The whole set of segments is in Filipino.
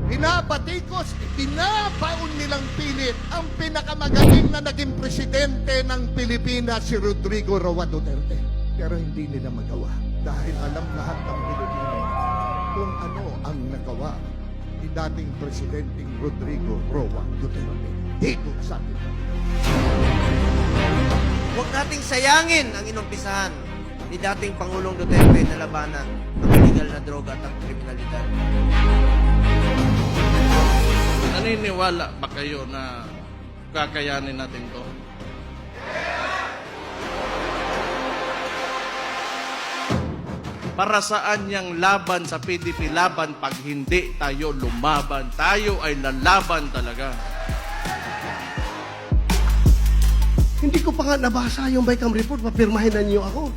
Pinabatikos, pinabaon nilang pilit ang pinakamagaling na naging presidente ng Pilipinas, si Rodrigo Roa Duterte. Pero hindi nila magawa dahil alam lahat ng Pilipino kung ano ang nagawa ni dating Presidenteng Rodrigo Roa Duterte dito sa atin. Huwag nating sayangin ang inumpisahan ni dating Pangulong Duterte na labanan ang illegal na droga at ang kriminalidad. Naniniwala ba kayo na kakayanin natin to? Para saan yung laban sa PDP? Laban pag hindi tayo lumaban. Tayo ay lalaban talaga. Hindi ko pa nga nabasa yung Bicam report, papirmahin na niyo ako.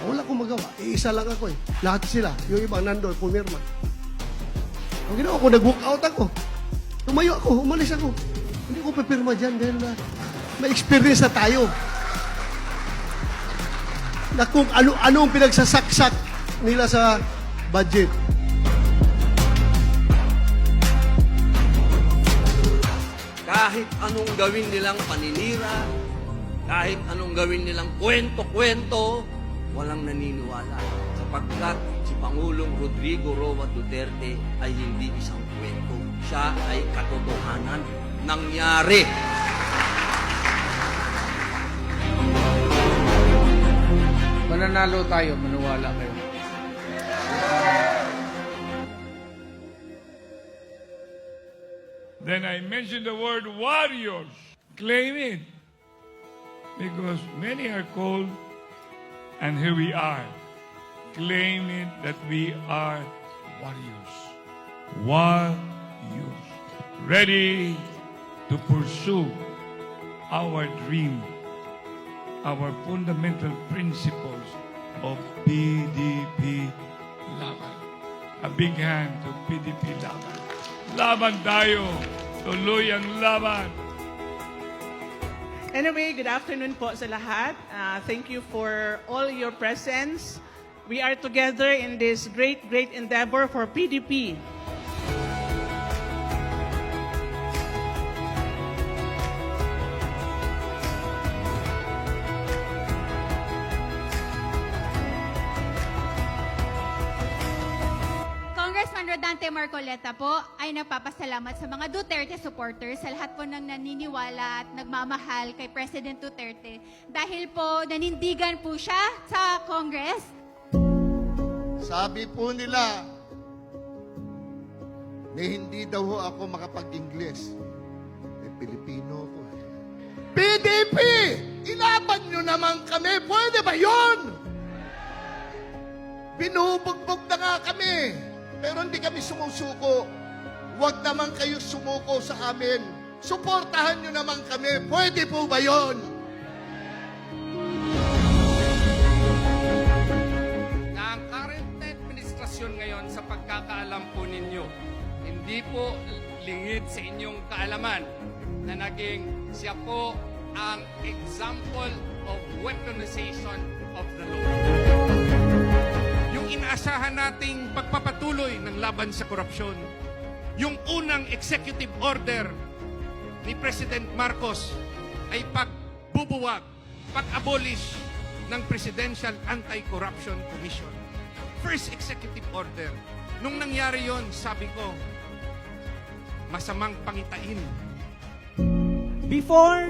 Wala akong magawa. Iisa lang ako eh. Lahat sila. Yung iba nandun, pumirma. Ang ginawa ko, nag-walk out ako. Tumayo ako, umalis ako. Hindi ko papirma dyan dahil na may experience na tayo. Na kung ano-anong pinagsasaksak nila sa budget. Kahit anong gawin nilang paninira, kahit anong gawin nilang kwento-kwento, walang naniniwala. Sapagkat si Pangulong Rodrigo Roa Duterte ay hindi isang kwento. Siya ay katotohanan. Nangyari. Mananalo tayo, maniwala kayo. Then I mentioned the word warriors. Claim it. Because many are called, and here we are. Claim it that we are warriors. Warriors. Ready to pursue our dream, our fundamental principles of PDP Laban. A big hand to PDP Laban. Laban tayo. Tuloy ang laban. Anyway, good afternoon po sa lahat. Thank you for all your presence. We are together in this great endeavor for PDP. Congressman Rodante Marcoleta po ay nagpapasalamat sa mga Duterte supporters, sa lahat po ng naniniwala at nagmamahal kay President Duterte dahil po nanindigan po siya sa Congress. Sabi po nila na hindi daw ho ako makapag-Ingles. Pilipino ko. PDP! Ilaban nyo naman kami! Pwede ba yun? Binubugbog na nga kami. Pero hindi kami sumusuko. Huwag naman kayo sumuko sa amin. Suportahan nyo naman kami. Pwede po ba yun? Na ang current administrasyon ngayon sa pagkakaalam po ninyo, hindi po lingid sa inyong kaalaman na naging siya po ang example of weaponization of the law. Yung inaasahan nating pagpapatuloy ng laban sa korupsyon, yung unang executive order ni President Marcos ay pagbubuwag, pag-abolish ng Presidential Anti-Corruption Commission. First executive order. Nung nangyari yon, sabi ko, masamang pangitain. Before,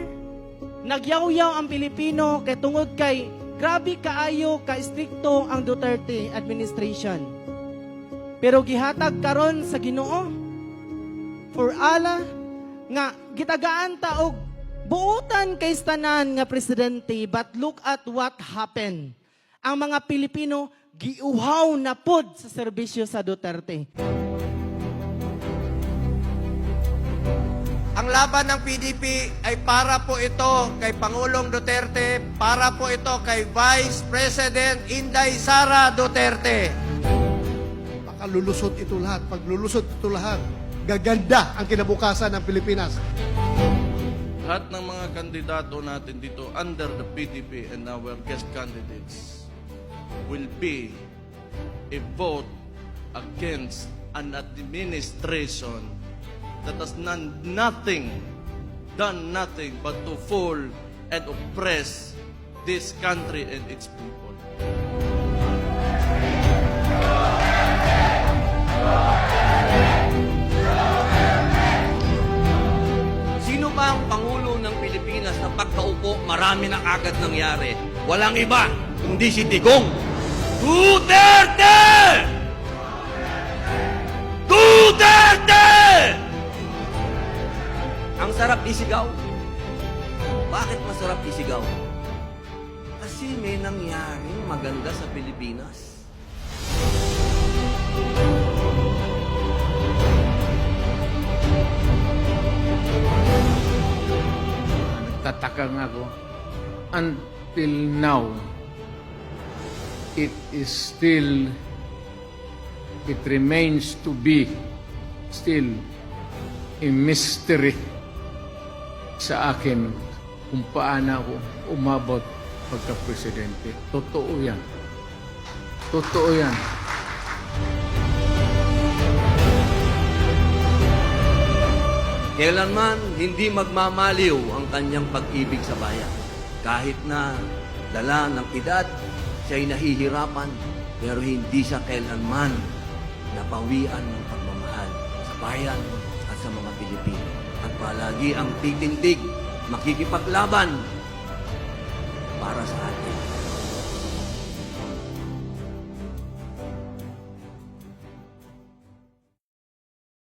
nagyaw-yaw ang Pilipino kay tungod kay grabe kaayo ka-strikto ang Duterte administration. Pero gihatag karon sa Ginoo for Allah nga gitagaan ta og buutan kay tanan nga presidente, but look at what happened. Ang mga Pilipino giuhaw na pod sa serbisyo sa Duterte. Ang laban ng PDP ay para po ito kay Pangulong Duterte, para po ito kay Vice President Inday Sara Duterte. Baka lulusot ito lahat. Pag lulusot ito lahat, gaganda ang kinabukasan ng Pilipinas. Lahat ng mga kandidato natin dito under the PDP and our guest candidates will be a vote against an administration that has done nothing but to fool and oppress this country and its people. Sino ba ang Pangulo ng Pilipinas na pagkaupo marami na agad nangyari? Walang iba, kundi si Digong Duterte! Duterte! Ang sarap isigaw. Bakit masarap isigaw? Kasi may nangyaring maganda sa Pilipinas. Nagtataka nga ako. Until now, it remains to be still a mystery sa akin kung paano ako umabot pagka-presidente. Totoo yan. Totoo yan. Kailanman hindi magmamaliw ang kanyang pag-ibig sa bayan. Kahit na dala ng edad, siya'y nahihirapan, pero hindi siya kailanman napawian ng pagmamahal sa bayan at sa mga Pilipino. At palagi ang titindig, makikipaglaban para sa atin.